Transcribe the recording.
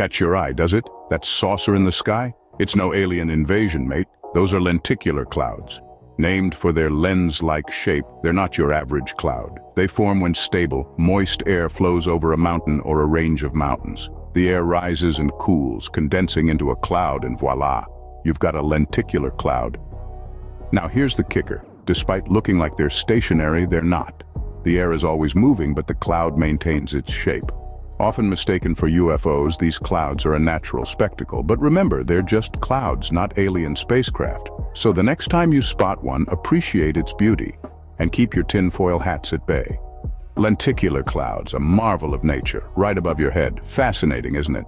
Catch your eye, does it? That saucer in the sky? It's no alien invasion, mate. Those are lenticular clouds. Named for their lens-like shape, they're not your average cloud. They form when stable, moist air flows over a mountain or a range of mountains. The air rises and cools, condensing into a cloud, and voila, you've got a lenticular cloud. Now here's the kicker. Despite looking like they're stationary, they're not. The air is always moving, but the cloud maintains its shape. Often mistaken for UFOs, these clouds are a natural spectacle. But remember, they're just clouds, not alien spacecraft. So the next time you spot one, appreciate its beauty and keep your tinfoil hats at bay. Lenticular clouds, a marvel of nature, right above your head. Fascinating, isn't it?